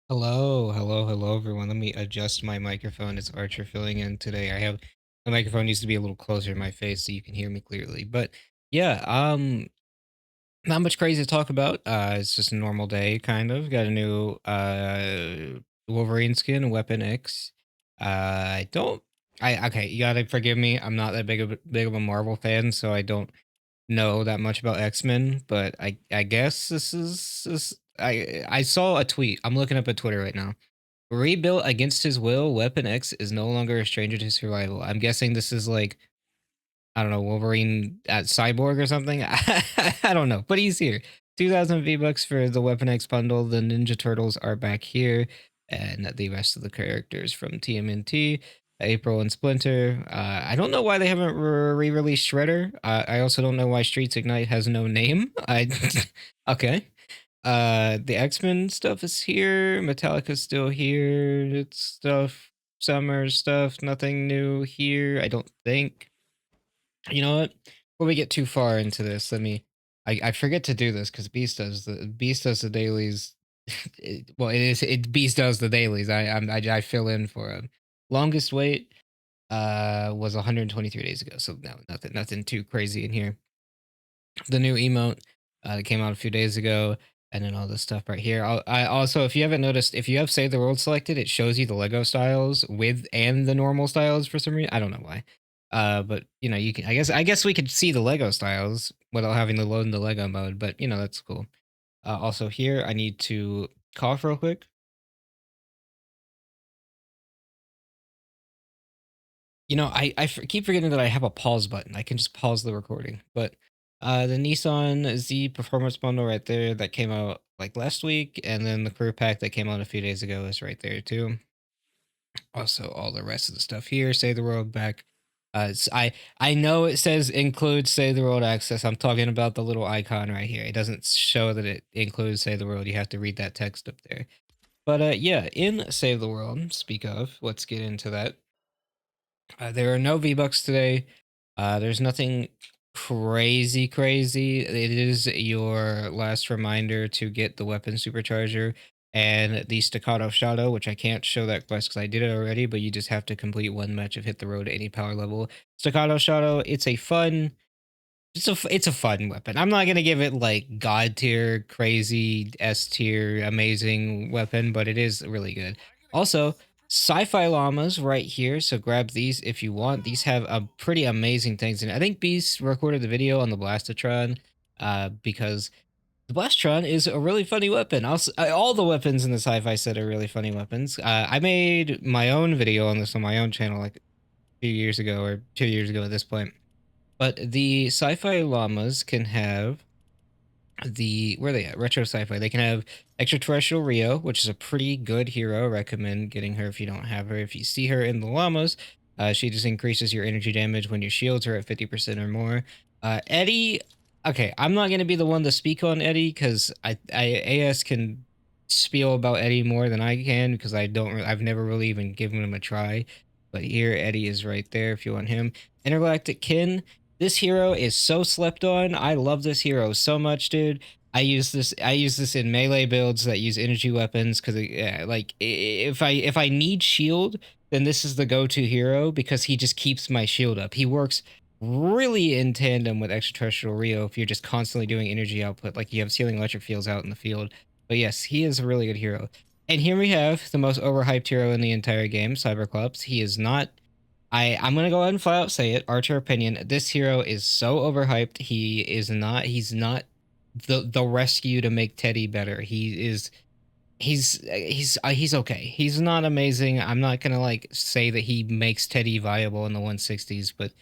Hello, everyone. Let me adjust my microphone. It's Archer filling in today. The microphone needs to be a little closer to my face so you can hear me clearly. But yeah, not much crazy to talk about. It's just a normal day, kind of. Got a new Wolverine skin, Weapon X. I don't. I okay. You gotta forgive me. I'm not that big of a Marvel fan, so I don't know that much about X-Men. But I guess this. I saw a tweet. I'm looking up at Twitter right now. Rebuilt against his will, Weapon X is no longer a stranger to survival. I'm guessing this is like, I don't know, Wolverine at Cyborg or something. I don't know, but he's here. 2,000 V-Bucks for the Weapon X bundle. The Ninja Turtles are back here, and the rest of the characters from TMNT, April and Splinter. I don't know why they haven't re-released Shredder. I also don't know why Streets Ignite has no name. Okay. The X-Men stuff is here. Metallica's still here. It's stuff. Summer stuff. Nothing new here, I don't think. You know what? Before we get too far into this, let me. I forget to do this because Beast does the dailies. Well, Beast does the dailies. I fill in for him. Longest wait was 123 days ago. So no, nothing too crazy in here. The new emote that came out a few days ago, and then all this stuff right here. I also, if you haven't noticed, if you have Save the World selected, it shows you the Lego styles with and the normal styles for some reason. I don't know why. But you know, you can. I guess we could see the Lego styles without having to load in the Lego mode. But you know, that's cool. Also here, I need to cough real quick. You know, keep forgetting that I have a pause button. I can just pause the recording. But the Nissan Z Performance Bundle right there that came out like last week, and then the Career Pack that came out a few days ago is right there too. Also, all the rest of the stuff here. Save the World back. I know it says include Save the World access. I'm talking about the little icon right here. It doesn't show that it includes Save the World. You have to read that text up there. But yeah, in Save the World, speak of, let's get into that. There are no V-Bucks today. There's nothing crazy. It is your last reminder to get the weapon supercharger and the Staccato Shotto, which I can't show that quest because I did it already, but you just have to complete one match of Hit the Road at any power level. Staccato Shotto, it's a fun weapon. I'm not gonna give it like god tier, crazy, S tier, amazing weapon, but it is really good. Also, Sci-Fi llamas right here, so grab these if you want. These have a pretty amazing things, and I think Beast recorded the video on the Blastatron, because the Blastron is a really funny weapon. Also, all the weapons in the Sci-Fi set are really funny weapons. I made my own video on this on my own channel like a few years ago or 2 years ago at this point. But the sci-fi llamas can have where are they at? Retro sci-fi. They can have extraterrestrial Rio, which is a pretty good hero. Recommend getting her if you don't have her. If you see her in the llamas, she just increases your energy damage when your shields are at 50% or more. Eddie, okay, I'm not gonna be the one to speak on Eddie because AS can spiel about Eddie more than I can because I've never really even given him a try. But here Eddie is right there if you want him. Intergalactic Kin. This hero is so slept on. I love this hero so much, dude. I use this in melee builds that use energy weapons because yeah, like if I need shield, then this is the go-to hero because he just keeps my shield up. He works really in tandem with extraterrestrial Rio if you're just constantly doing energy output, like you have sealing electric fields out in the field. But yes, he is a really good hero. And here we have the most overhyped hero in the entire game, Cyberclops. He is not I'm gonna go ahead and flat out say it. Archer opinion. This hero is so overhyped. He's not the rescue to make Teddy better. He's okay. He's not amazing. I'm not gonna like say that he makes Teddy viable in the 160s, but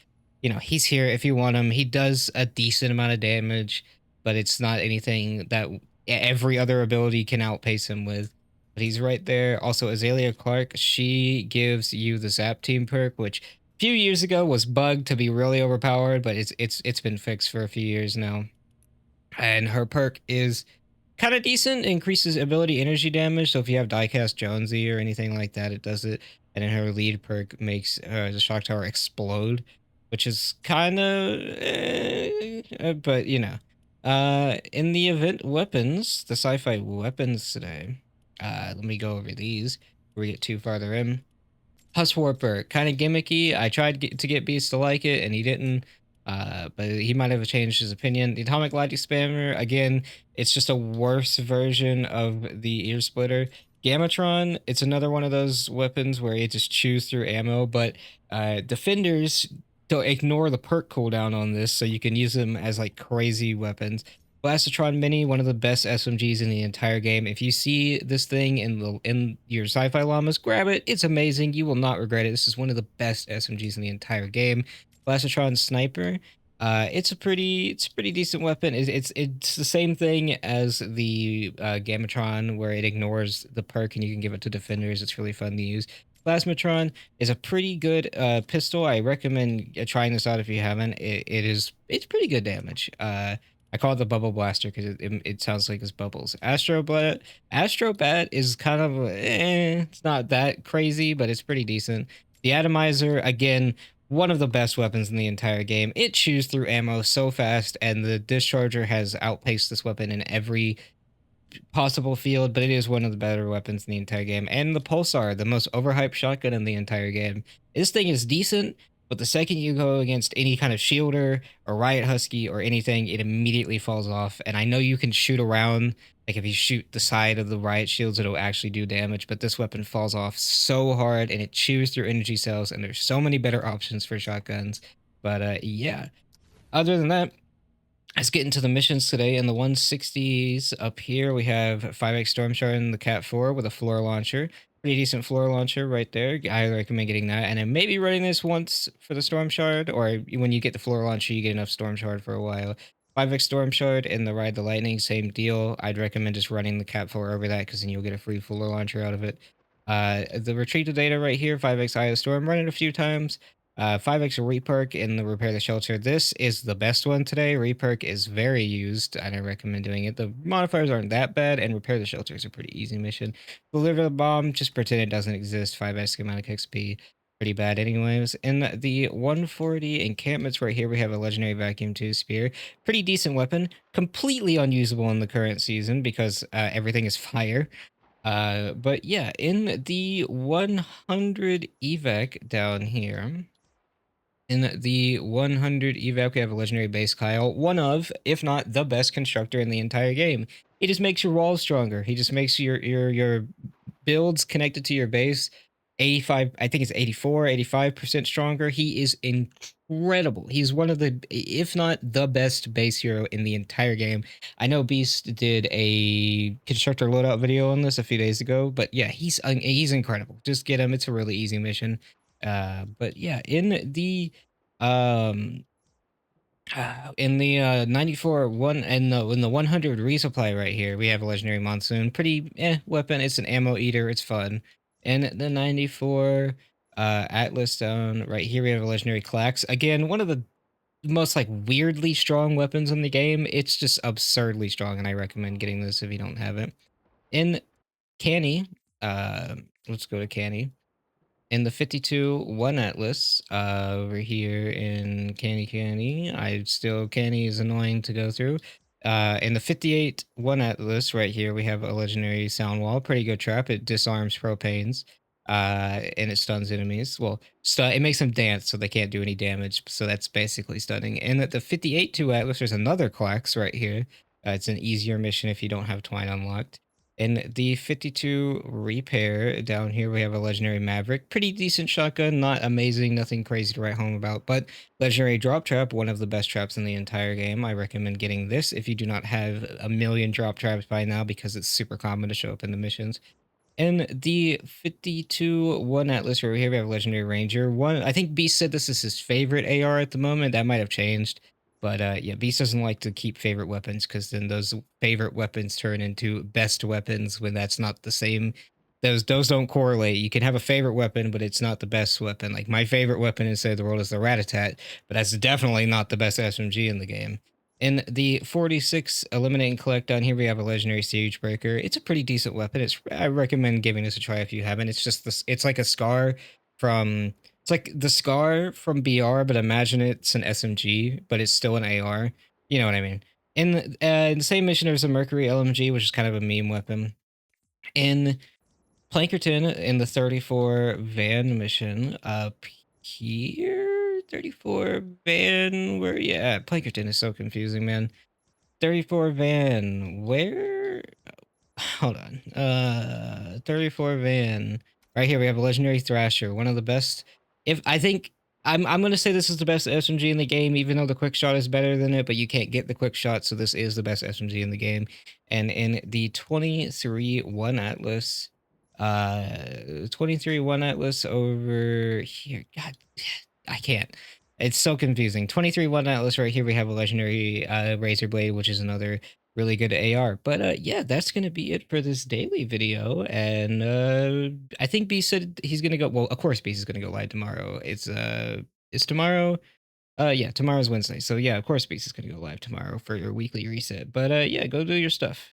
you know, he's here if you want him. He does a decent amount of damage, but it's not anything that every other ability can outpace him with. But he's right there. Also, Azalea Clark, she gives you the Zap Team perk, which a few years ago was bugged to be really overpowered, but it's been fixed for a few years now. And her perk is kind of decent. It increases ability energy damage. So if you have Diecast Jonesy or anything like that, it does it. And then her lead perk makes the shock tower explode, which is kind of, but you know, in the event weapons, the sci-fi weapons today. Let me go over these before we get too farther in. Huss Warper, kind of gimmicky. I tried to get Beast to like it, and he didn't. But he might have changed his opinion. The Atomic Logic Spammer, again, it's just a worse version of the Ear Splitter. Gamatron, it's another one of those weapons where you just chews through ammo, but defenders don't ignore the perk cooldown on this, so you can use them as like crazy weapons. Blastotron Mini, one of the best SMGs in the entire game. If you see this thing in your Sci-Fi Llamas, grab it. It's amazing. You will not regret it. This is one of the best SMGs in the entire game. Blastotron Sniper. It's a pretty decent weapon. It's the same thing as the Gamatron, where it ignores the perk and you can give it to defenders. It's really fun to use. Plasmatron is a pretty good pistol. I recommend trying this out if you haven't. It's pretty good damage. I call it the bubble blaster because it sounds like it's bubbles. Astrobat is kind of it's not that crazy, but it's pretty decent. The atomizer, again, one of the best weapons in the entire game. It chews through ammo so fast, and the discharger has outpaced this weapon in every possible field, but it is one of the better weapons in the entire game. And the Pulsar, the most overhyped shotgun in the entire game. This thing is decent, but the second you go against any kind of shielder or riot husky or anything, it immediately falls off. And I know you can shoot around, like if you shoot the side of the riot shields, it'll actually do damage, but this weapon falls off so hard and it chews through energy cells, and there's so many better options for shotguns. But yeah, other than that, let's get into the missions today. In the 160s up here, we have 5x Storm Shard and the Cat 4 with a floor launcher. Pretty decent floor launcher right there. I recommend getting that. And then maybe running this once for the Storm Shard, or when you get the floor launcher, you get enough Storm Shard for a while. 5x Storm Shard and the Ride the Lightning, same deal. I'd recommend just running the Cat 4 over that because then you'll get a free floor launcher out of it. The Retrieve the Data right here, 5x Eye of Storm, run it a few times. 5x Reperk in the Repair the Shelter. This is the best one today. Reperk is very used, and I recommend doing it. The modifiers aren't that bad, and Repair the Shelter is a pretty easy mission. Deliver the Bomb, just pretend it doesn't exist. 5x Schematic XP, pretty bad anyways. In the 140 encampments right here, we have a Legendary Vacuum 2 Spear. Pretty decent weapon. Completely unusable in the current season because everything is fire. But yeah, in the 100 evac down here, in the 100 evac, we have a legendary base Kyle, one of, if not the best constructor in the entire game. He just makes your walls stronger. He just makes your builds connected to your base 85, I think it's 84, 85% stronger. He is incredible. He's one of the, if not the best base hero in the entire game. I know Beast did a constructor loadout video on this a few days ago, but yeah, he's incredible. Just get him. It's a really easy mission. But yeah, um in the 94 one and in the 100 resupply right here, we have a legendary monsoon. Pretty weapon. It's an ammo eater. It's fun. And the 94 Atlas down right here, we have a legendary Clax. Again, one of the most like weirdly strong weapons in the game. It's just absurdly strong, and I recommend getting this if you don't have it. In Canny, let's go to Canny. In the 52 one Atlas, over here in Canny, Canny is annoying to go through. In the 58 one Atlas right here, we have a legendary sound wall. Pretty good trap. It disarms propanes, and it stuns enemies. Well, it makes them dance so they can't do any damage. So that's basically stunning. And at the 58 2 Atlas, there's another Clax right here. It's an easier mission if you don't have Twine unlocked. In the 52 repair down here, we have a legendary Maverick. Pretty decent shotgun, not amazing, nothing crazy to write home about, but legendary drop trap, one of the best traps in the entire game. I recommend getting this if you do not have a million drop traps by now because it's super common to show up in the missions. In the 52 one Atlas right here, we have Legendary Ranger. I think Beast said this is his favorite AR at the moment. That might have changed. But yeah, Beast doesn't like to keep favorite weapons because then those favorite weapons turn into best weapons when that's not the same. Those don't correlate. You can have a favorite weapon, but it's not the best weapon. Like my favorite weapon inside the world is the Ratatat, but that's definitely not the best SMG in the game. In the 46 Eliminate and Collect down here, we have a Legendary Siege Breaker. It's a pretty decent weapon. I recommend giving this a try if you haven't. It's just this. It's like a Scar from. It's like the Scar from BR, but imagine it's an SMG, but it's still an AR. You know what I mean? In the same mission, there's a Mercury LMG, which is kind of a meme weapon. In Plankerton in the 34 van mission up here. 34 van, where you at? Plankerton is so confusing, man. 34 van, where? Hold on. 34 van. Right here we have a legendary Thrasher, one of the best. If I think I'm gonna say this is the best SMG in the game, even though the quick shot is better than it, but you can't get the quick shot, so this is the best SMG in the game. And in the 23-1 Atlas, 23-1 Atlas over here. God, I can't. It's so confusing. 23-1 Atlas right here. We have a legendary Razor Blade, which is another really good AR. But yeah, that's gonna be it for this daily video. And I think B said he's gonna go. Well, of course, B is gonna go live tomorrow. It's tomorrow. Yeah, tomorrow's Wednesday. So yeah, of course, B is gonna go live tomorrow for your weekly reset. But yeah, go do your stuff.